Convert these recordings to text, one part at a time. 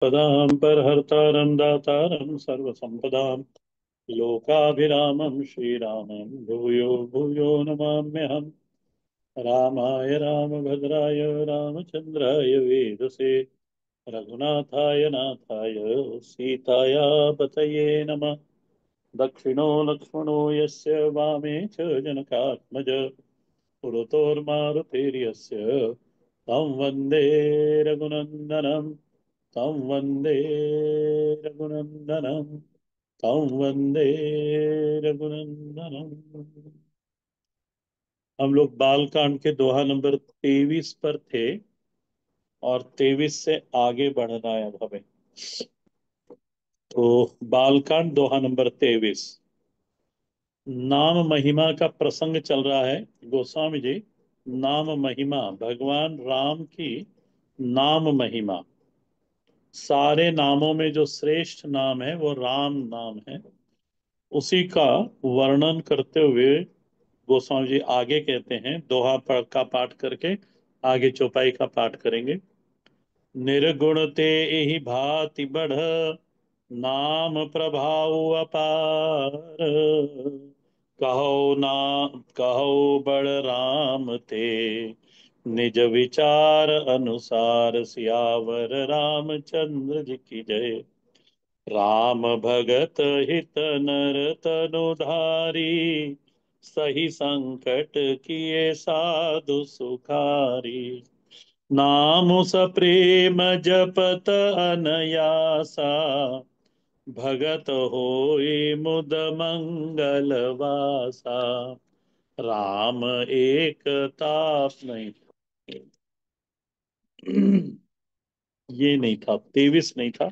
पदां परहर्तारं दातारं सर्वसम्पदां लोकाभिरामं श्रीरामं भूयो भूयो नमाम्यहम्। रामाय रामभद्राय रामचन्द्राय वेदसे रघुनाथाय नाथाय सीताया पतये नमः। दक्षिणो लक्ष्मणो यस्य वामे च जनकात्मज पुरतोर्मारुतेर्यस्य तं वन्दे रघुनन्दनं तं वन्दे रघुनन्दनं तं वन्दे रघुनन्दनम। हम लोग बालकांड के दोहा नंबर 23 पर थे और 23 से आगे बढ़ना है अब हमें। तो बालकांड दोहा नंबर 23, नाम महिमा का प्रसंग चल रहा है। गोस्वामी जी, नाम महिमा, भगवान राम की नाम महिमा, सारे नामों में जो श्रेष्ठ नाम है वो राम नाम है, उसी का वर्णन करते हुए गोस्वामी जी आगे कहते हैं। दोहा का पाठ करके आगे चौपाई का पाठ करेंगे। निर्गुण ते एहि भांति बढ़, नाम प्रभाव अपार। कहो ना, कहो बड़ राम ते, निज विचार अनुसार। सियावर रामचंद्र जी की जय। राम भगत हित नर तनुधारी, सही संकट किए साधु सुखारी। नाम सप्रेम जपत अनयासा, भगत होए मुद मंगल वासा। राम एक ताप नहीं। ये नहीं था, 23 नहीं था,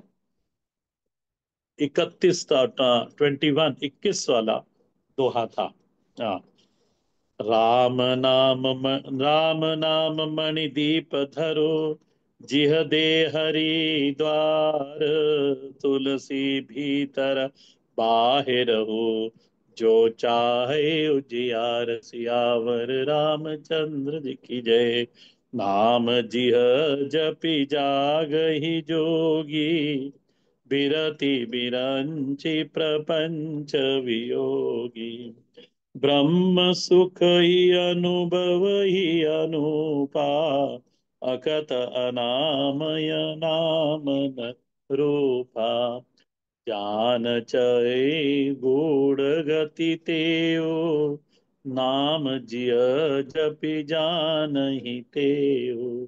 31 था। 21, 21 वाला दोहा था। हाँ। राम नाम मणिदीप धरो, जिह दे हरि द्वार। तुलसी भीतर बाहिर हो, जो चाहे उजियार। सियावर रामचंद्र जी की जय। नाम जिह जपि जागहि जोगी, बिरति बिरंचि प्रपंच वियोगी। ब्रह्म सुख ही अनुभव ही अनूपा, अकत अनामय नाम न रूपा। जान चै गूढ़ गति तेओ, नाम जिय जपि जानहि तेओ।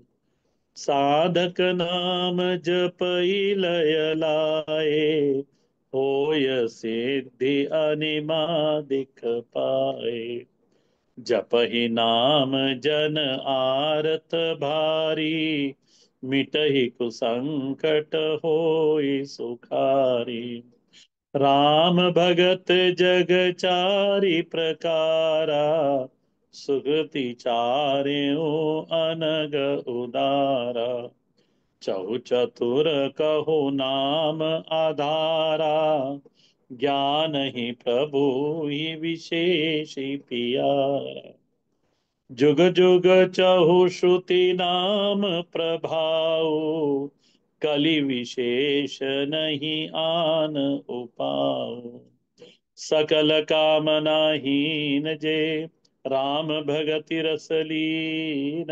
साधक नाम जपइ लय लाए, होय सिद्धि अनिमादिक पाए। जपहि नाम जन आरत भारी, मिटहि कुसंकट होय सुखारी। राम भगत जग चारि प्रकारा, सुगति चार्यों अनग उदारा। चहु चतुर कहो नाम आधारा, ज्ञान ही प्रभु ही विशेष पियारा। जुग जुग चहु श्रुति नाम प्रभाऊ, कलि विशेष नहीं आन उपाऊ। सकल कामना हीन जे, राम भगति रस लीन।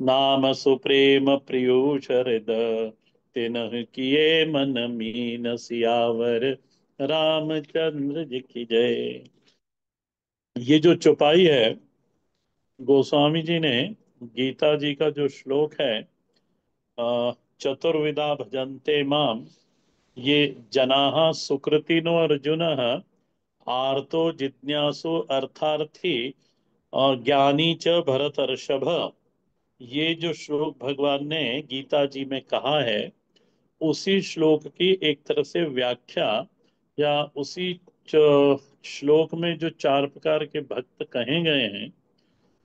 नाम सुप्रेम प्रियुष हृदय, तिन्ह किए मन मीन। सियावर रामचंद्र जी की जय। ये जो चौपाई है, गोस्वामी जी ने गीता जी का जो श्लोक है, चतुर्विधा भजन्ते माम, ये जनाः सुकृतिनो अर्जुनः, आर्तो जिज्ञासु अर्थार्थी और ज्ञानी च भरतर्षभ। ये जो श्लोक भगवान ने गीता जी में कहा है, उसी श्लोक की एक तरह से व्याख्या, या उसी श्लोक में जो चार प्रकार के भक्त कहे गए हैं,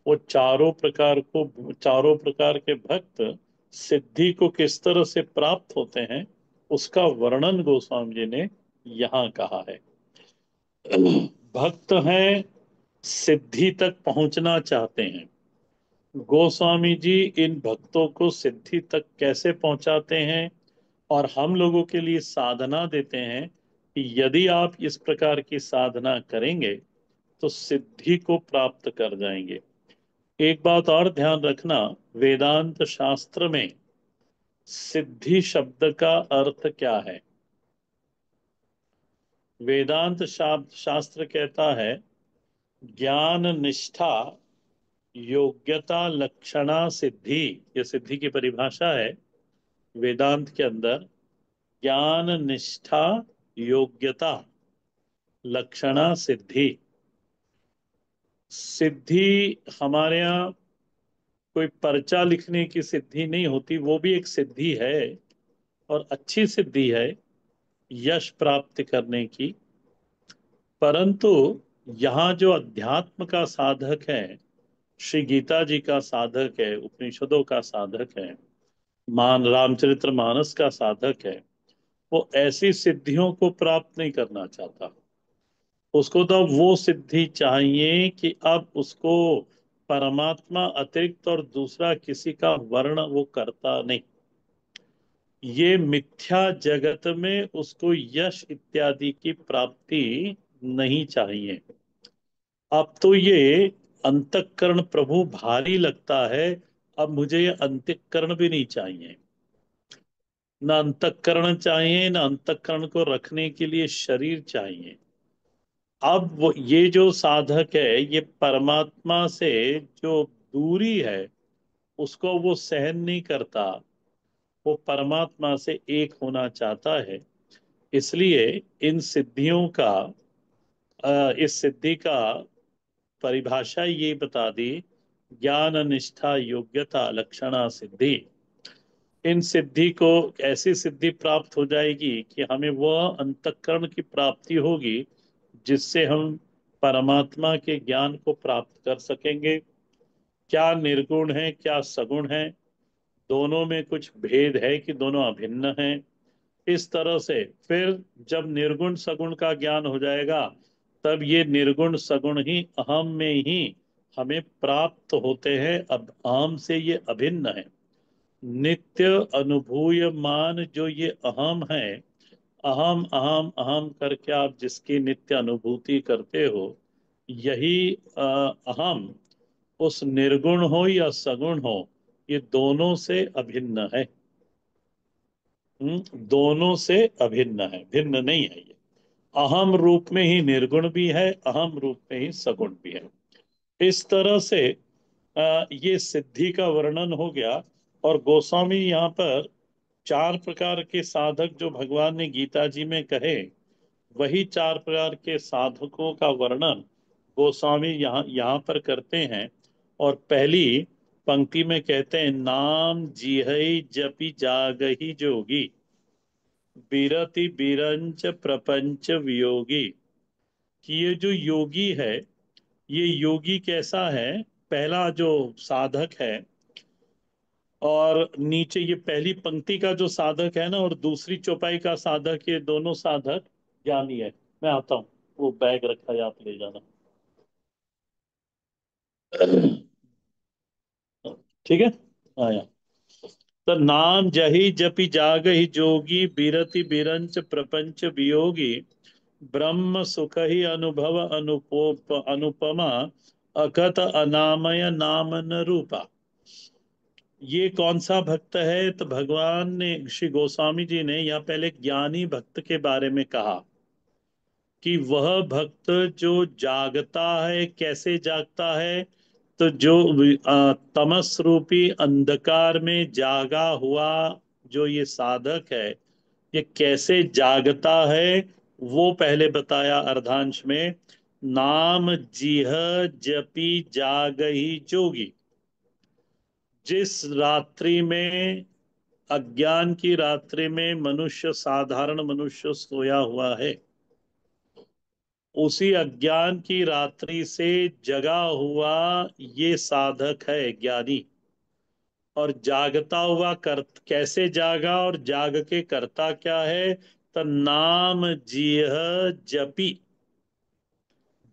वो चारों प्रकार के भक्त सिद्धि को किस तरह से प्राप्त होते हैं, उसका वर्णन गोस्वामी जी ने यहाँ कहा है। भक्त हैं, सिद्धि तक पहुंचना चाहते हैं। गोस्वामी जी इन भक्तों को सिद्धि तक कैसे पहुंचाते हैं, और हम लोगों के लिए साधना देते हैं कि यदि आप इस प्रकार की साधना करेंगे तो सिद्धि को प्राप्त कर जाएंगे। एक बात और ध्यान रखना, वेदांत शास्त्र में सिद्धि शब्द का अर्थ क्या है? वेदांत शास्त्र कहता है ज्ञान निष्ठा योग्यता लक्षणा सिद्धि। ये सिद्धि की परिभाषा है वेदांत के अंदर। ज्ञान निष्ठा योग्यता लक्षणा सिद्धि। सिद्धि हमारे यहाँ कोई पर्चा लिखने की सिद्धि नहीं होती, वो भी एक सिद्धि है और अच्छी सिद्धि है यश प्राप्त करने की। परंतु यहाँ जो अध्यात्म का साधक है, श्री गीता जी का साधक है, उपनिषदों का साधक है, मान रामचरित्र मानस का साधक है, वो ऐसी सिद्धियों को प्राप्त नहीं करना चाहता। उसको तो अब वो सिद्धि चाहिए कि अब उसको परमात्मा अतिरिक्त और दूसरा किसी का वर्ण वो करता नहीं। ये मिथ्या जगत में उसको यश इत्यादि की प्राप्ति नहीं चाहिए। अब तो ये अंतःकरण प्रभु भारी लगता है, अब मुझे ये अंतःकरण भी नहीं चाहिए। न अंतःकरण चाहिए, न अंतःकरण को रखने के लिए शरीर चाहिए। अब वो ये जो साधक है, ये परमात्मा से जो दूरी है उसको वो सहन नहीं करता। वो परमात्मा से एक होना चाहता है। इसलिए इन सिद्धियों का इस सिद्धि का परिभाषा ये बता दी, ज्ञान निष्ठा योग्यता लक्षणा सिद्धि। इन सिद्धि को ऐसी सिद्धि प्राप्त हो जाएगी कि हमें वह अंतःकरण की प्राप्ति होगी जिससे हम परमात्मा के ज्ञान को प्राप्त कर सकेंगे। क्या निर्गुण है क्या सगुण है, दोनों में कुछ भेद है कि दोनों अभिन्न हैं। इस तरह से फिर जब निर्गुण सगुण का ज्ञान हो जाएगा, तब ये निर्गुण सगुण ही अहम में ही हमें प्राप्त होते हैं। अब अहम से ये अभिन्न है। नित्य अनुभूयमान जो ये अहम है, अहम अहम अहम करके आप जिसकी नित्य अनुभूति करते हो, यही अहम उस निर्गुण हो या सगुण हो, ये दोनों से अभिन्न है। दोनों से अभिन्न है, भिन्न नहीं है ये। अहम रूप में ही निर्गुण भी है, अहम रूप में ही सगुण भी है। इस तरह से ये सिद्धि का वर्णन हो गया। और गोस्वामी यहाँ पर चार प्रकार के साधक जो भगवान ने गीता जी में कहे, वही चार प्रकार के साधकों का वर्णन गोस्वामी यहाँ यहाँ पर करते हैं। और पहली पंक्ति में कहते हैं, नाम जिहै जपि जागहि जोगी, बिरति बिरंच प्रपंच वियोगी। कि ये जो योगी है, ये योगी कैसा है? पहला जो साधक है, और नीचे ये पहली पंक्ति का जो साधक है ना, और दूसरी चौपाई का साधक, ये दोनों साधक ज्ञानी है। मैं आता हूँ, वो बैग रखा है, आप ले जाना। ठीक है, आया। तो नाम जहि जपि जागहि जोगी, बिरति बिरंच प्रपंच वियोगी, ब्रह्म सुख ही अनुभव अनुपमा, अकथ अनामय नाम न रूपा। ये कौन सा भक्त है? तो भगवान ने, श्री गोस्वामी जी ने यहाँ पहले ज्ञानी भक्त के बारे में कहा कि वह भक्त जो जागता है, कैसे जागता है? तो जो तमस रूपी अंधकार में जागा हुआ जो ये साधक है, ये कैसे जागता है, वो पहले बताया अर्धांश में। नाम जिह जपि जागही जोगी। जिस रात्रि में, अज्ञान की रात्रि में मनुष्य, साधारण मनुष्य सोया हुआ है, उसी अज्ञान की रात्रि से जगा हुआ ये साधक है ज्ञानी। और जागता हुआ कर कैसे जागा, और जाग के करता क्या है? तो नाम जिह जपी,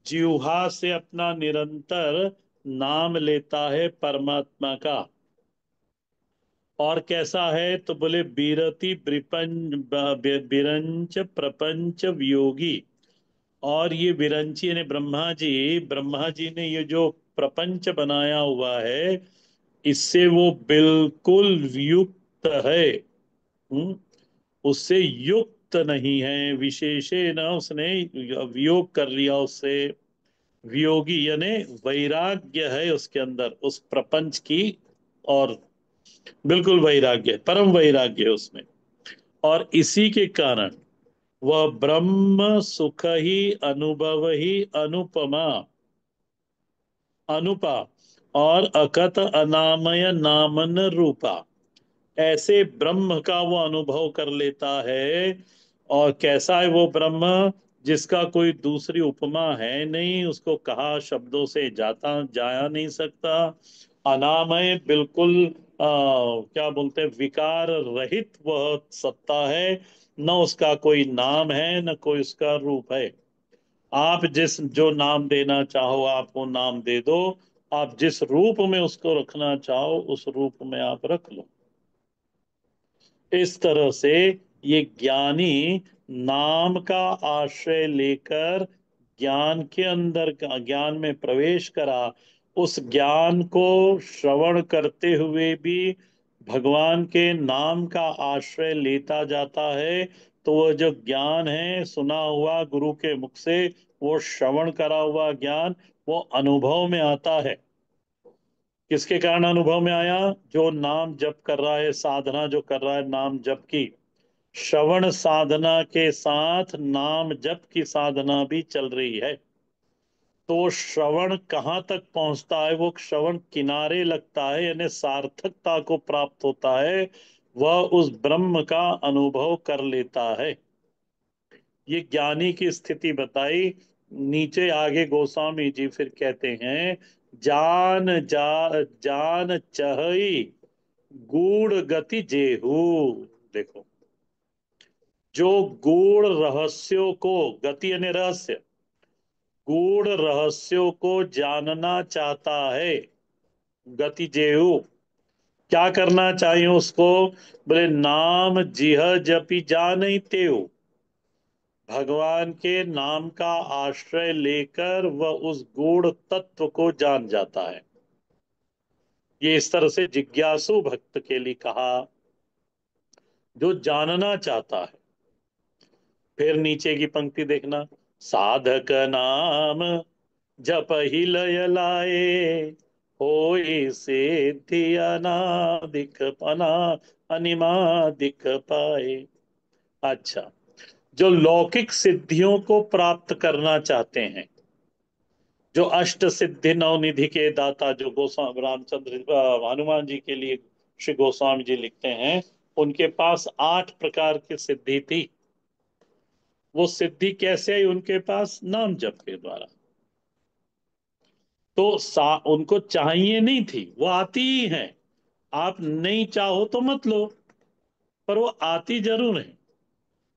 जिह्वा से अपना निरंतर नाम लेता है परमात्मा का। और कैसा है तो बोले बीरति बिरंच प्रपंच वियोगी। और ये विरंची यानी ब्रह्मा जी ने ये जो प्रपंच बनाया हुआ है, इससे वो बिल्कुल युक्त है। हम्म, उससे युक्त नहीं है, विशेषे न उसने वियोग कर लिया उससे। वियोगी यानी वैराग्य है उसके अंदर उस प्रपंच की। और बिल्कुल वैराग्य, परम वैराग्य है उसमें। और इसी के कारण वह ब्रह्म सुख ही अनुभव ही अनुपमा अनुपा और अकत अनामय नामन रूपा, ऐसे ब्रह्म का वो अनुभव कर लेता है। और कैसा है वो ब्रह्म, जिसका कोई दूसरी उपमा है नहीं, उसको कहा शब्दों से जाता जाया नहीं सकता। अनामय बिल्कुल क्या बोलते हैं, विकार रहित वह सत्ता है। न उसका कोई नाम है न कोई उसका रूप है। आप जिस जो नाम देना चाहो आप वो नाम दे दो। आप जिस रूप में उसको रखना चाहो उस रूप में आप रख लो। इस तरह से ये ज्ञानी नाम का आश्रय लेकर ज्ञान के अंदर ज्ञान में प्रवेश करा। उस ज्ञान को श्रवण करते हुए भी भगवान के नाम का आश्रय लेता जाता है। तो वह जो ज्ञान है सुना हुआ गुरु के मुख से, वो श्रवण करा हुआ ज्ञान वो अनुभव में आता है। किसके कारण अनुभव में आया? जो नाम जप कर रहा है, साधना जो कर रहा है नाम जप की, श्रवण साधना के साथ नाम जप की साधना भी चल रही है। तो श्रवण कहाँ तक पहुंचता है? वो श्रवण किनारे लगता है, यानी सार्थकता को प्राप्त होता है। वह उस ब्रह्म का अनुभव कर लेता है। ये ज्ञानी की स्थिति बताई। नीचे आगे गोस्वामी जी फिर कहते हैं, जान चहई गूढ़ गति जेहू। देखो, जो गूढ़ रहस्यों को, गति यानी रहस्य, गूढ़ रहस्यों को जानना चाहता है, गति जेहू, क्या करना चाहिए उसको? बोले नाम जिह जपि जानई तेऊ। भगवान के नाम का आश्रय लेकर वह उस गूढ़ तत्व को जान जाता है। ये इस तरह से जिज्ञासु भक्त के लिए कहा, जो जानना चाहता है। फिर नीचे की पंक्ति देखना, साधक नाम जप ही लय लाए, होई सिद्धि अनादिक अना अनिमादिक पाए। अच्छा, जो लौकिक सिद्धियों को प्राप्त करना चाहते हैं, जो अष्ट सिद्धि नवनिधि के दाता जो गोस्वामी रामचंद्र हनुमान जी के लिए श्री गोस्वामी जी लिखते हैं, उनके पास 8 प्रकार की सिद्धि थी। वो सिद्धि कैसे आई उनके पास? नाम जप के द्वारा। तो उनको चाहिए नहीं थी, वो आती ही है। आप नहीं चाहो तो मत लो, पर वो आती जरूर है।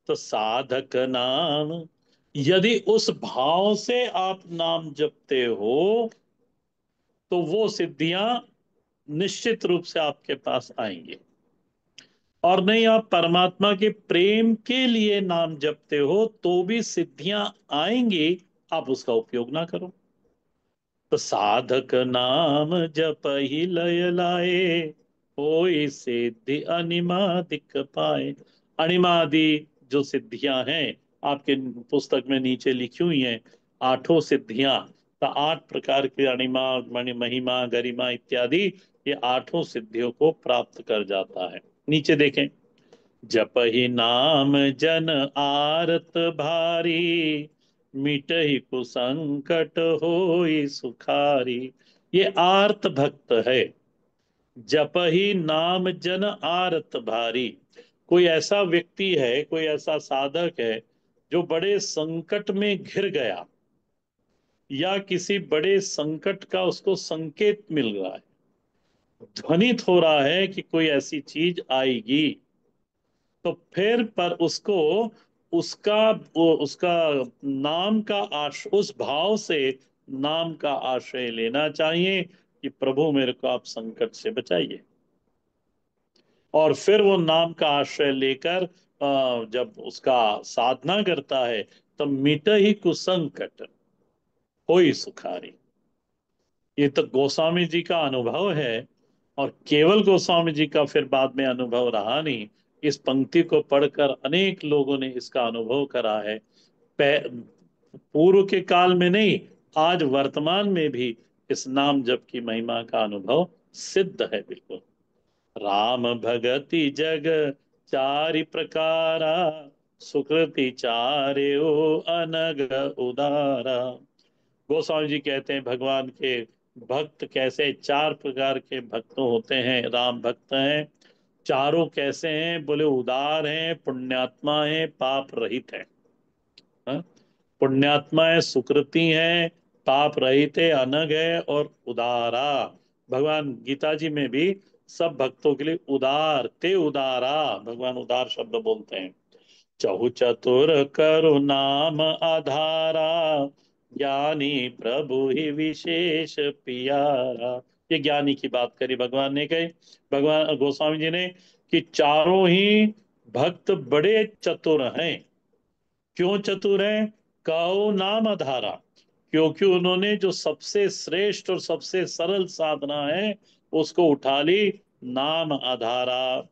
तो साधक नाम, यदि उस भाव से आप नाम जपते हो तो वो सिद्धियां निश्चित रूप से आपके पास आएंगी। और नहीं आप परमात्मा के प्रेम के लिए नाम जपते हो तो भी सिद्धियां आएंगी, आप उसका उपयोग ना करो। तो साधक नाम जप ही लय लाए, होय सिद्धि अनिमादिक पाए। अनिमादि जो सिद्धियां हैं आपके पुस्तक में नीचे लिखी हुई हैं, 8 सिद्धियां। तो 8 प्रकार के अणिमा, मणि, महिमा, गरिमा इत्यादि, ये 8 सिद्धियों को प्राप्त कर जाता है। नीचे देखें, जप ही नाम जन आरत भारी, मिटहि कुसंकट होई सुखारी। ये आर्त भक्त है। जप ही नाम जन आरत भारी, कोई ऐसा व्यक्ति है, कोई ऐसा साधक है जो बड़े संकट में घिर गया, या किसी बड़े संकट का उसको संकेत मिल रहा है, ध्वनित हो रहा है कि कोई ऐसी चीज आएगी। तो फिर पर उसको उसका उसका नाम का उस भाव से नाम का आश्रय लेना चाहिए कि प्रभु मेरे को आप संकट से बचाइए। और फिर वो नाम का आश्रय लेकर जब उसका साधना करता है, तब मिट ही कुसंकट होई सुखारी। ये तो गोस्वामी जी का अनुभव है, और केवल गोस्वामी जी का फिर बाद में अनुभव रहा नहीं। इस पंक्ति को पढ़कर अनेक लोगों ने इसका अनुभव करा है। पूर्व के काल में नहीं, आज वर्तमान में भी इस नाम जप की महिमा का अनुभव सिद्ध है बिल्कुल। राम भगति जग चारि प्रकारा, सुकृति चार्यो अनग उदारा। गोस्वामी जी कहते हैं भगवान के भक्त कैसे, चार प्रकार के भक्त होते हैं। राम भक्त हैं, चारों कैसे हैं बोले, उदार हैं, पुण्यात्मा हैं, पाप रहित हैं। हाँ? पुण्यात्मा है, सुकृति है, पाप रहित है, अनग है और उदारा। भगवान गीता जी में भी सब भक्तों के लिए उदार ते उदारा, भगवान उदार शब्द बोलते हैं। चहु चतुर करु नाम आधारा, ज्ञानी प्रभु ही विशेष पियारा। ये ज्ञानी की बात करी भगवान ने, कही भगवान गोस्वामी जी ने, कि चारों ही भक्त बड़े चतुर हैं। क्यों चतुर हैं? कहो नाम आधारा, क्योंकि उन्होंने जो सबसे श्रेष्ठ और सबसे सरल साधना है उसको उठा ली, नाम आधारा।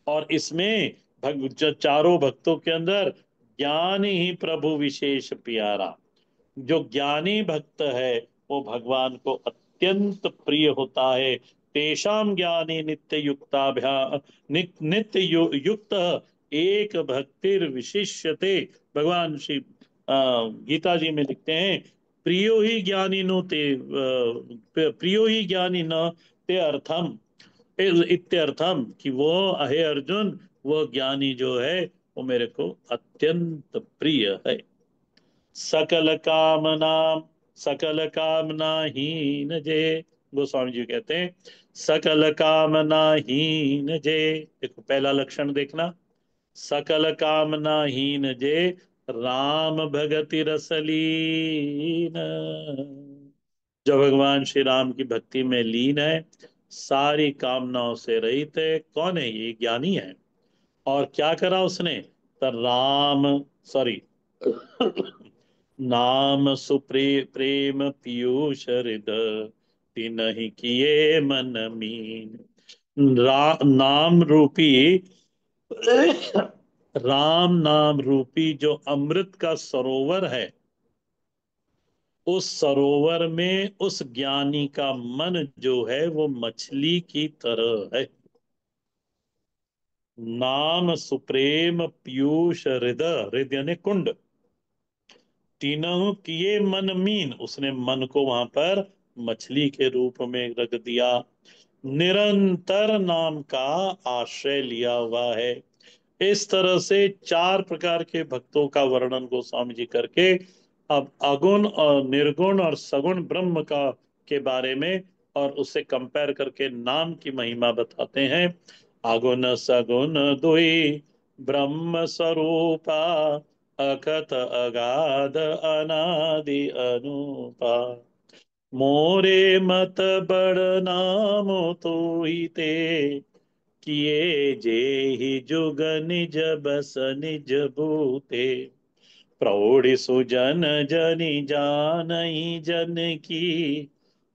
और इसमें चारों भक्तों के अंदर ज्ञान ही प्रभु विशेष प्यारा। जो ज्ञानी भक्त है वो भगवान को अत्यंत प्रिय होता है। तेषाम ज्ञानी नित्य युक्ताभ्या नित्य युक्त एक भक्तिर विशिष्यते। भगवान श्री गीता जी में लिखते हैं, प्रियो ही ज्ञानी नो ते प्रियो ही ज्ञानी न ते अर्थम, इत्यर्थम, कि वो अहे अर्जुन, वो ज्ञानी जो है वो मेरे को अत्यंत प्रिय है। सकल कामना सकल कामना हीन जे, गोस्वामी जी कहते हैं सकल कामना हीन जे। देखो पहला लक्षण देखना, सकल कामना हीन जे, राम भगति रसलीन। जो भगवान श्री राम की भक्ति में लीन है, सारी कामनाओं से रहित है, कौन है ये? ज्ञानी है। और क्या करा उसने? तो राम, सॉरी, नाम प्रेम पीयूष हृदय, तिन्हि किए मन मीन। नाम रूपी राम नाम रूपी जो अमृत का सरोवर है, उस सरोवर में उस ज्ञानी का मन जो है वो मछली की तरह है। नाम सुप्रेम पीयूष हृदय, हृदय यानी कुंड, तीनों किए मन मीन, उसने मन को वहां पर मछली के रूप में रख दिया। निरंतर नाम का आश्रय लिया हुआ है। इस तरह से चार प्रकार के भक्तों का वर्णन गोस्वामी जी करके अब अगुण और निर्गुण और सगुण ब्रह्म का के बारे में और उससे कंपेयर करके नाम की महिमा बताते हैं। अगुण सगुण दुई ब्रह्म स्वरूपा, अकथ अगाध अनादि अनूपा। मोरे मत बड़ नाम तो ही ते, किए जे ही जुग निज बस निज भूते। प्रौढ़ सुजन जनि जानई जन की,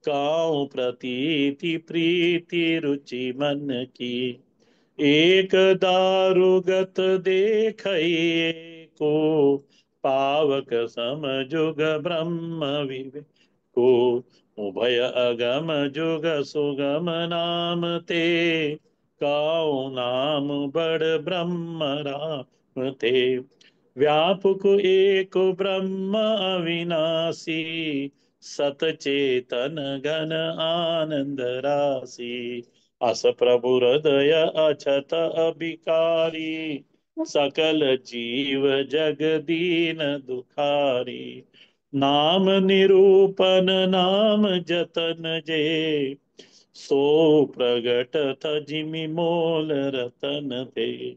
काऊ प्रतीति प्रीति रुचि मन की। एक दारुगत देखिए को, पावक समझुग ब्रह्म विवे को। उभय अगम जुग सुगम नाम ते, काऊ नाम बड़ ब्रह्म राम ते। व्यापक एक ब्रह्म अविनाशी, सतचेतन घन आनंद राशि। अस प्रभु हृदय अछत अभिकारी, सकल जीव जग दीन दुखारी। नाम निरूपन नाम जतन जे, सो प्रगट जिमि मोल रतन थे।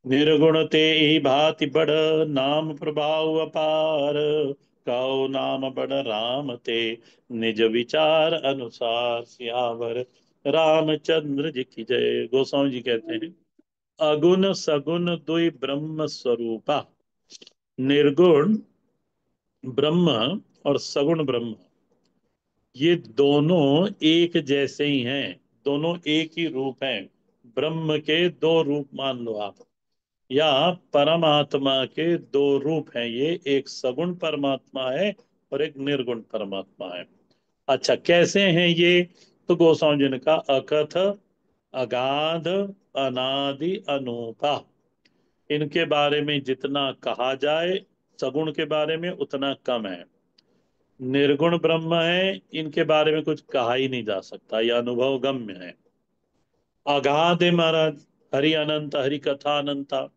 निर्गुण ते ही भांति बड़, नाम प्रभाव अपार। कहो नाम बड़ राम ते, निज विचार अनुसार। सियावर रामचंद्र जी की जय। गोस्वामी जी कहते हैं, अगुण सगुण दुई ब्रह्म स्वरूपा। निर्गुण ब्रह्म और सगुण ब्रह्म, ये दोनों एक जैसे ही हैं, दोनों एक ही रूप हैं। ब्रह्म के दो रूप मान लो आप, या परमात्मा के दो रूप हैं। ये एक सगुण परमात्मा है और एक निर्गुण परमात्मा है। अच्छा, कैसे हैं ये? तो गोस्वामी जी ने कहा, अकथ अगाध अनादि अनूपा। इनके बारे में जितना कहा जाए सगुण के बारे में उतना कम है। निर्गुण ब्रह्म है, इनके बारे में कुछ कहा ही नहीं जा सकता, यह अनुभव गम्य है। अगाध है महाराज, हरि अनंत, हरि कथा अनंता।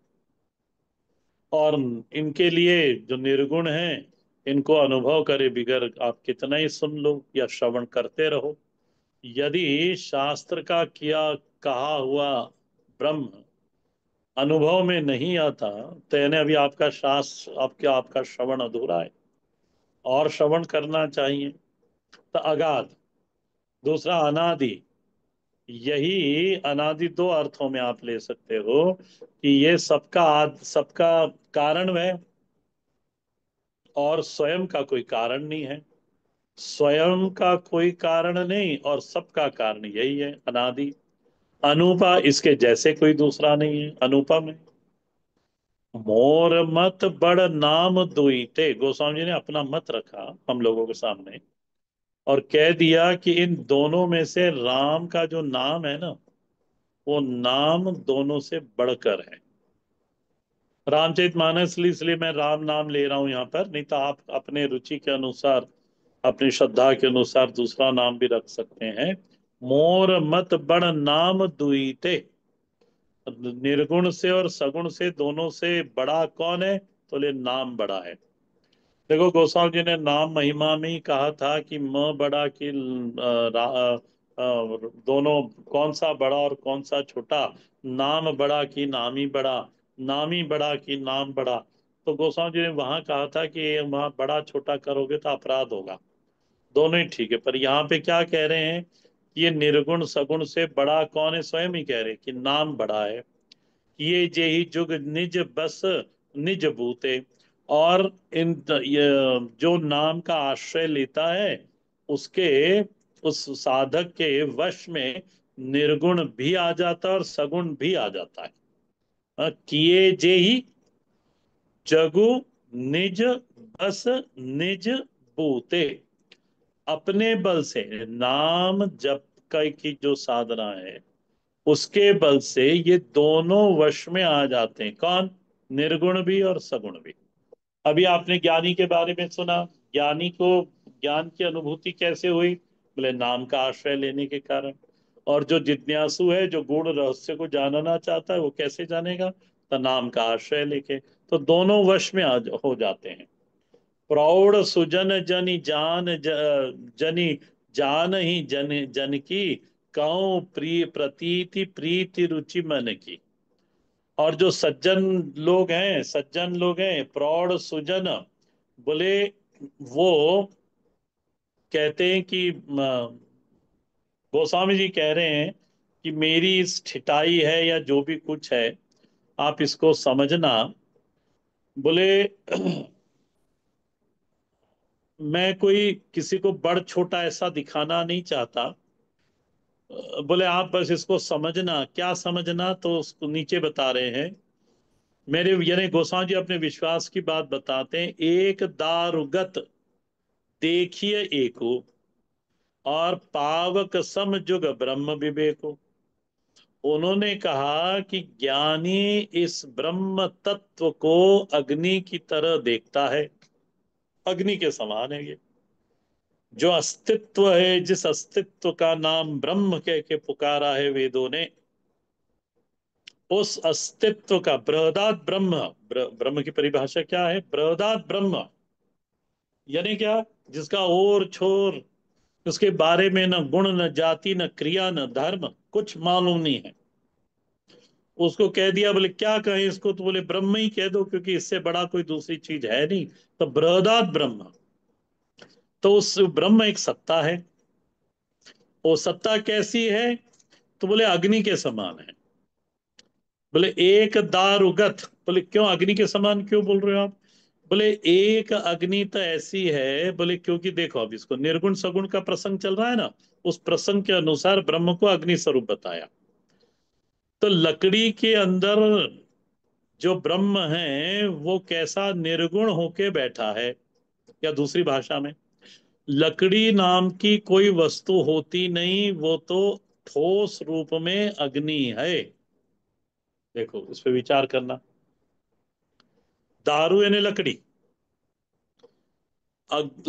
और इनके लिए जो निर्गुण है, इनको अनुभव करे बिगर आप कितना ही सुन लो या श्रवण करते रहो। यदि शास्त्र का किया कहा हुआ ब्रह्म अनुभव में नहीं आता, तो यानी अभी आपका शास्त्र, आपका श्रवण अधूरा है, और श्रवण करना चाहिए। तो अगाध, दूसरा अनादि। यही अनादि दो अर्थों में आप ले सकते हो, कि ये सबका कारण है, और स्वयं का कोई कारण नहीं है। स्वयं का कोई कारण नहीं और सबका कारण यही है, अनादि। अनूपा, इसके जैसे कोई दूसरा नहीं है, अनुपम है। मोर मत बड़ नाम दुईते, गोस्वामी जी ने अपना मत रखा हम लोगों के सामने, और कह दिया कि इन दोनों में से राम का जो नाम है ना, वो नाम दोनों से बढ़कर है। रामचरितमानस, इसलिए मैं राम नाम ले रहा हूं यहाँ पर, नहीं तो आप अपने रुचि के अनुसार, अपनी श्रद्धा के अनुसार दूसरा नाम भी रख सकते हैं। मोर मत बड़ नाम दुईते, निर्गुण से और सगुण से, दोनों से बड़ा कौन है? तो ले नाम बड़ा है। देखो गोस्वामी जी ने नाम महिमा में ही कहा था कि म बड़ा कि दोनों, कौन सा बड़ा और कौन सा छोटा? नाम बड़ा कि नामी बड़ा, नामी बड़ा कि नाम बड़ा। तो गोस्वामी जी ने वहां कहा था कि वहां बड़ा छोटा करोगे तो अपराध होगा। दोनों ही ठीक है, पर यहाँ पे क्या कह रहे हैं कि ये निर्गुण सगुण से बड़ा कौन है? स्वयं ही कह रहे हैं कि नाम बड़ा है। ये जेहि जुग निज बस निज भूते। और ये जो नाम का आश्रय लेता है, उसके, उस साधक के वश में निर्गुण भी आ जाता है और सगुण भी आ जाता है। किए जेहि जगु निज बस निज भूते। अपने बल से, नाम जप की जो साधना है, उसके बल से ये दोनों वश में आ जाते हैं। कौन? निर्गुण भी और सगुण भी। अभी आपने ज्ञानी के बारे में सुना, ज्ञानी को ज्ञान की अनुभूति कैसे हुई? बोले नाम का आश्रय लेने के कारण। और जो जिज्ञासु है, जो गूढ़ रहस्य को जानना चाहता है, वो कैसे जानेगा? तो नाम का आश्रय लेके। तो दोनों वश में हो जाते हैं। प्रौढ़ सुजन जनि जनि जान ही जन जन की, कौ प्रिय प्रतीति प्रीति रुचि मन की। और जो सज्जन लोग हैं, प्रौढ़ सुजन, बोले वो कहते हैं कि गोस्वामी जी कह रहे हैं कि मेरी इस ठिठाई है या जो भी कुछ है, आप इसको समझना। बोले मैं कोई किसी को बड़ छोटा ऐसा दिखाना नहीं चाहता। बोले आप बस इसको समझना। क्या समझना? तो उसको नीचे बता रहे हैं। मेरे यानी गोस्वामी जी अपने विश्वास की बात बताते हैं, एक दारुगत देखिए एको, और पावक सम जुग ब्रह्म विवेको। उन्होंने कहा कि ज्ञानी इस ब्रह्म तत्व को अग्नि की तरह देखता है। अग्नि के समान है ये। जो अस्तित्व है, जिस अस्तित्व का नाम ब्रह्म कह के पुकारा है वेदों ने, उस अस्तित्व का बृहदात ब्रह्म, ब्रह्म की परिभाषा क्या है? बृहदात ब्रह्म यानी क्या? जिसका ओर छोर, उसके बारे में न गुण न जाति न क्रिया न धर्म कुछ मालूम नहीं है। उसको कह दिया, बोले क्या कहें इसको? तो बोले ब्रह्म ही कह दो, क्योंकि इससे बड़ा कोई दूसरी चीज है नहीं। तो बृहदात ब्रह्म, तो उस ब्रह्म एक सत्ता है। वो सत्ता कैसी है? तो बोले अग्नि के समान है। बोले एक दारुगत। बोले क्यों अग्नि के समान क्यों बोल रहे हो आप? बोले एक अग्नि तो ऐसी है, बोले क्योंकि देखो अब इसको निर्गुण सगुण का प्रसंग चल रहा है ना, उस प्रसंग के अनुसार ब्रह्म को अग्नि स्वरूप बताया। तो लकड़ी के अंदर जो ब्रह्म है वो कैसा निर्गुण होके बैठा है, या दूसरी भाषा में, लकड़ी नाम की कोई वस्तु होती नहीं, वो तो ठोस रूप में अग्नि है। देखो इस पे विचार करना। दारू यानी लकड़ी,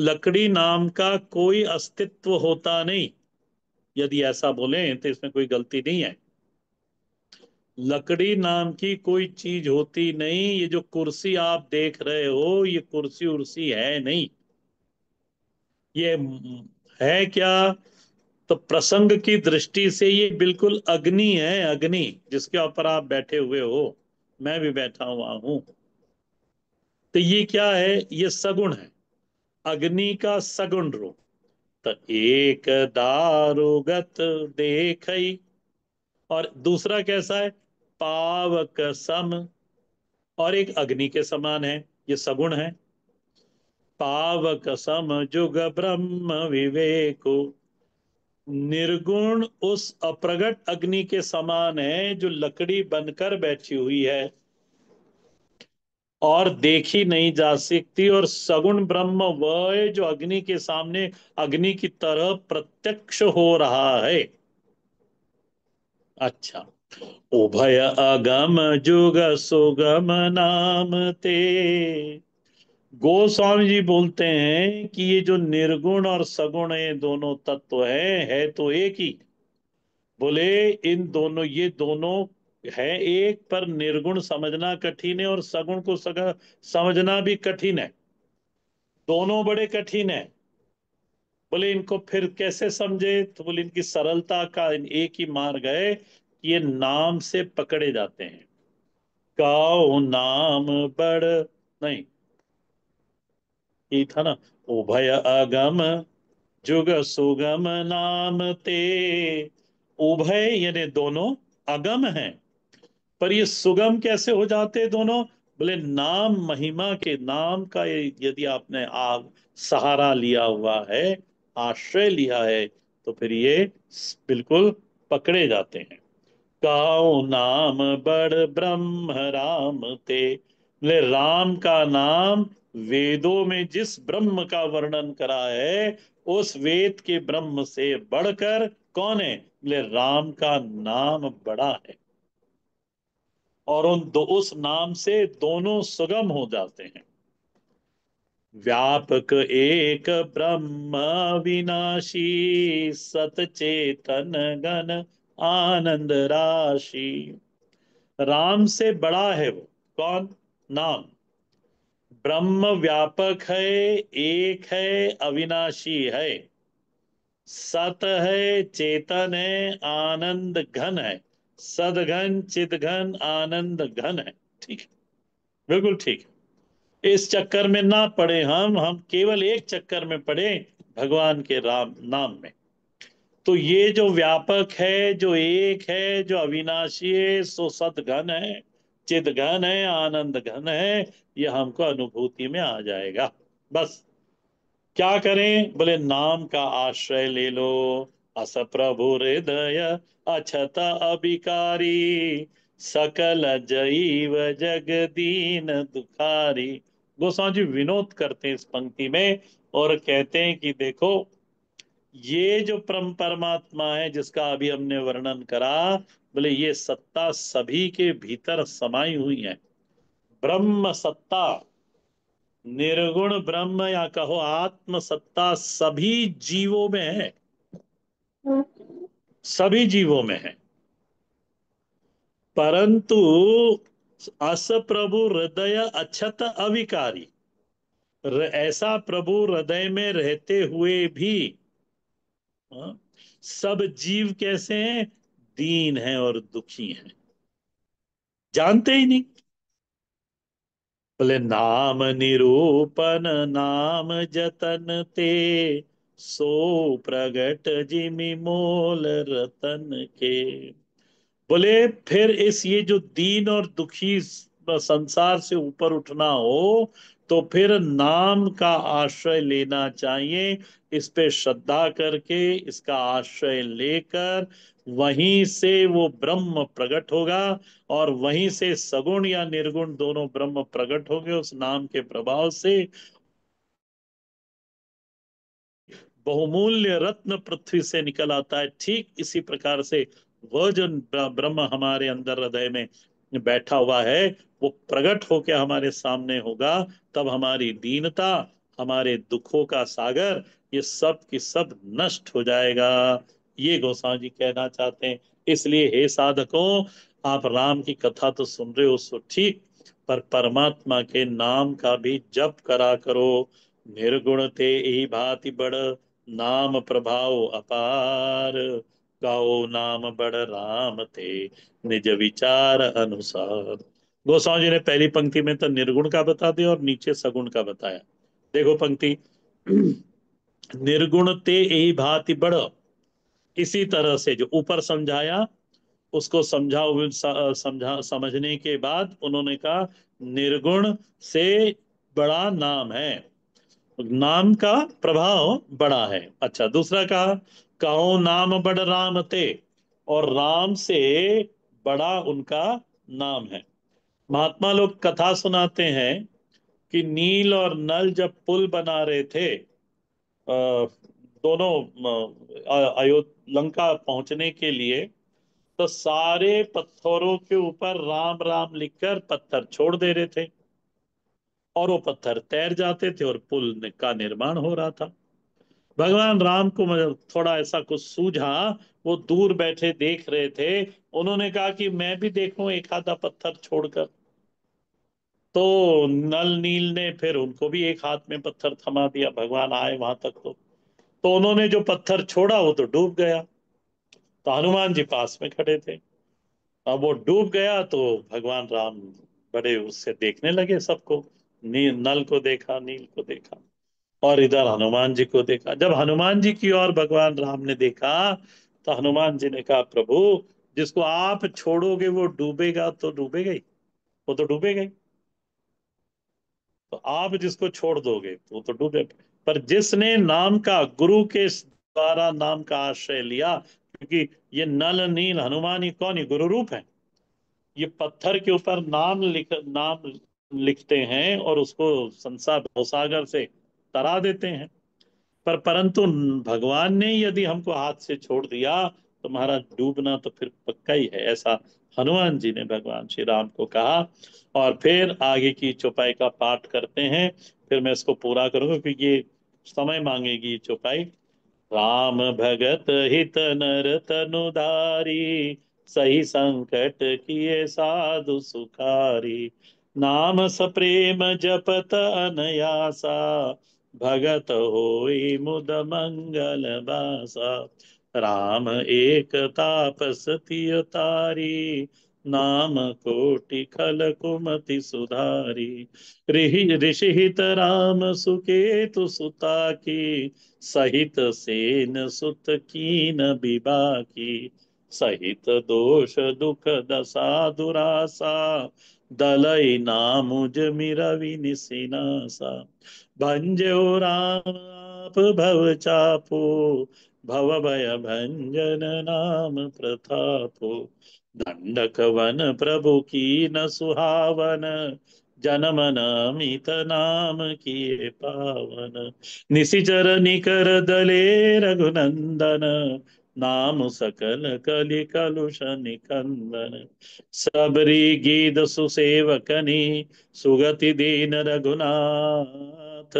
लकड़ी नाम का कोई अस्तित्व होता नहीं। यदि ऐसा बोले तो इसमें कोई गलती नहीं है। लकड़ी नाम की कोई चीज होती नहीं। ये जो कुर्सी आप देख रहे हो, ये कुर्सी उर्सी है नहीं। ये है क्या? तो प्रसंग की दृष्टि से ये बिल्कुल अग्नि है, अग्नि जिसके ऊपर आप बैठे हुए हो, मैं भी बैठा हुआ हूं। तो ये क्या है? ये सगुण है, अग्नि का सगुण रूप। तो एक दारुगत देखई, और दूसरा कैसा है? पावक सम, और एक अग्नि के समान है, ये सगुण है। पावक सम जुग ब्रह्म विवेको, निर्गुण उस अप्रगट अग्नि के समान है जो लकड़ी बनकर बैठी हुई है और देखी नहीं जा सकती, और सगुण ब्रह्म वह है जो अग्नि के सामने अग्नि की तरह प्रत्यक्ष हो रहा है। अच्छा, उभय अगम जुग सुगम नाम ते, गोस्वामी जी बोलते हैं कि ये जो निर्गुण और सगुण ये दोनों तत्व है तो एक ही। बोले इन दोनों, ये दोनों है एक, पर निर्गुण समझना कठिन है और सगुण को समझना भी कठिन है। दोनों बड़े कठिन है। बोले इनको फिर कैसे समझे? तो बोले इनकी सरलता का एक ही मार्ग है कि ये नाम से पकड़े जाते हैं। काऊ नाम बड़, नहीं, ये था ना, उभय अगम जुग सुगम नाम ते, उभय यानी दोनों, अगम है, पर ये सुगम कैसे हो जाते दोनों? बोले नाम महिमा के, नाम का यदि आपने आप सहारा लिया हुआ है, आश्रय लिया है, तो फिर ये बिल्कुल पकड़े जाते हैं। काऊ नाम बड़ ब्रह्म राम ते, बोले राम का नाम, वेदों में जिस ब्रह्म का वर्णन करा है, उस वेद के ब्रह्म से बढ़कर कौन है? बोले राम का नाम बड़ा है, और उस नाम से दोनों सुगम हो जाते हैं। व्यापक एक ब्रह्म विनाशी, सतचेतन घन आनंद राशि। राम से बड़ा है वो कौन? नाम। ब्रह्म व्यापक है, एक है, अविनाशी है, सत है, चेतन है, आनंद घन है। सदघन चित घन आनंद घन है। ठीक है, बिल्कुल ठीक है। इस चक्कर में ना पड़े हम केवल एक चक्कर में पड़े, भगवान के राम नाम में। तो ये जो व्यापक है, जो एक है, जो अविनाशी है, सो सत घन है, चित घन है, आनंद घन है, ये हमको अनुभूति में आ जाएगा। बस क्या करें? बोले नाम का आश्रय ले लो। अस प्रभु हृदय अछत अभिकारी, सकल जैव जगदीन दुखारी। गोस्वामी जी विनोद करते हैं इस पंक्ति में, और कहते हैं कि देखो, ये जो परमात्मा है जिसका अभी हमने वर्णन करा, बोले ये सत्ता सभी के भीतर समाई हुई है। ब्रह्म सत्ता, निर्गुण ब्रह्म या कहो आत्म सत्ता सभी जीवों में है, सभी जीवों में है। परंतु अस प्रभु हृदय अछत अविकारी, ऐसा प्रभु हृदय में रहते हुए भी, हाँ, सब जीव कैसे हैं? दीन हैं और दुखी हैं, जानते ही नहीं। बोले नाम निरूपन नाम जतन ते, सो प्रगट जिमि मोल रतन के। बोले फिर इस ये जो दीन और दुखी संसार से ऊपर उठना हो तो फिर नाम का आश्रय लेना चाहिए। इस पे श्रद्धा करके इसका आश्रय लेकर वहीं से वो ब्रह्म प्रकट होगा। और वहीं से सगुण या निर्गुण दोनों ब्रह्म प्रकट होंगे उस नाम के प्रभाव से। बहुमूल्य रत्न पृथ्वी से निकल आता है, ठीक इसी प्रकार से वह जो ब्रह्म हमारे अंदर हृदय में बैठा हुआ है वो प्रकट होकर हमारे सामने होगा। तब हमारी दीनता, हमारे दुखों का सागर, ये सब की सब नष्ट हो जाएगा। ये गोसाई जी कहना चाहते हैं। इसलिए हे साधकों, आप राम की कथा तो सुन रहे हो सो ठीक, पर परमात्मा के नाम का भी जप करा करो। निर्गुण ते ही भांति बड़, नाम प्रभाव अपार। गाओ नाम बड़ राम थे, निज विचार अनुसार। गोसाई जी ने पहली पंक्ति में तो निर्गुण का बता दिया और नीचे सगुण का बताया। देखो पंक्ति, निर्गुण ते यही भांति बड़, इसी तरह से जो ऊपर समझाया उसको समझा समझने के बाद उन्होंने कहा निर्गुण से बड़ा नाम है, नाम का प्रभाव बड़ा है। अच्छा, दूसरा कहा कहो नाम बड़ राम ते, और राम से बड़ा उनका नाम है। महात्मा लोग कथा सुनाते हैं कि नील और नल जब पुल बना रहे थे, दोनों लंका पहुंचने के लिए, तो सारे पत्थरों के ऊपर राम राम लिखकर पत्थर छोड़ दे रहे थे और वो पत्थर तैर जाते थे और पुल का निर्माण हो रहा था। भगवान राम को थोड़ा ऐसा कुछ सूझा, वो दूर बैठे देख रहे थे। उन्होंने कहा कि मैं भी देखूं एक आधा पत्थर छोड़कर। तो नल नील ने फिर उनको भी एक हाथ में पत्थर थमा दिया, भगवान आए वहां तक। तो उन्होंने जो पत्थर छोड़ा वो तो डूब गया। तो हनुमान जी पास में खड़े थे। अब वो डूब गया तो भगवान राम बड़े उससे देखने लगे सबको। नल को देखा, नील को देखा, और इधर हनुमान जी को देखा। जब हनुमान जी की ओर भगवान राम ने देखा तो हनुमान जी ने कहा प्रभु, जिसको आप छोड़ोगे वो डूबेगा तो डूबेगा ही, वो तो डूबेगा ही। तो आप जिसको छोड़ दोगे तो वो तो डूबे। पर जिसने नाम का, गुरु के द्वारा नाम का आश्रय लिया, क्योंकि ये नल नील हनुमान ही कौन, ही गुरु रूप है। ये पत्थर के ऊपर नाम लिखते हैं और उसको संसार भवसागर से तरा देते हैं। परंतु भगवान ने यदि हमको हाथ से छोड़ दिया तो महाराज डूबना तो फिर पक्का ही है, ऐसा हनुमान जी ने भगवान श्री राम को कहा। और फिर आगे की चौपाई का पाठ करते हैं। फिर मैं इसको पूरा करूंगा क्योंकि ये समय मांगेगी ये चौपाई। राम भगत हित नर तनुधारी, सही संकट किए साधु सुखारी। नाम सप्रेम जपत अनयासा, भगत होई मुद मंगल बासा। राम एक तापस तिय तारी, नाम कोटि खल कुमति सुधारी। ऋषि हित राम सुकेतु सुता की, सहित सेन सुत कीन बिबाकी। सहित दोष दुख दशा दुरासा, दलई नामुज मिरवि निसिनासा। भंजो राम आप भव चापो, भव भय भंजन नाम प्रतापो। दंडक वन प्रभु की न सुहावन, जन्म न मित नाम किए पावन। निशिचर निकर दले रघुनंदन, नाम सकल कलि कलुष निकंदन। सबरी गीत सुसेवकनी, सुगति दीन रघुनाथ।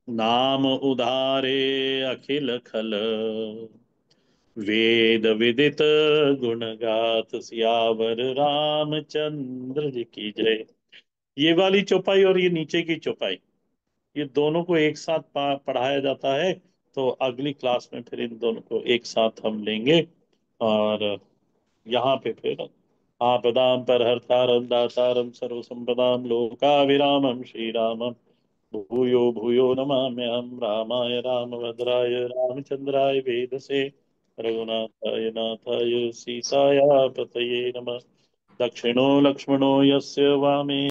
नाम उधारे अखिल खल, वेद विदित गुण गाथ। सियावर रामचंद्र जी की जय। ये वाली चौपाई और ये नीचे की चौपाई, ये दोनों को एक साथ पढ़ाया जाता है। तो अगली क्लास में फिर इन दोनों को एक साथ हम लेंगे। और यहाँ पे फिर आपदाम पर हरतारम दातारम सर्व संपदाम लोकाविरामम श्री रामम भूयो भूयो नमाम्यहम् रामाय रामभद्राय रामचन्द्राय वेदसे रघुनाथाय नाथाय सीताया पतये नमः। दक्षिणो लक्ष्मणो यस्य वामे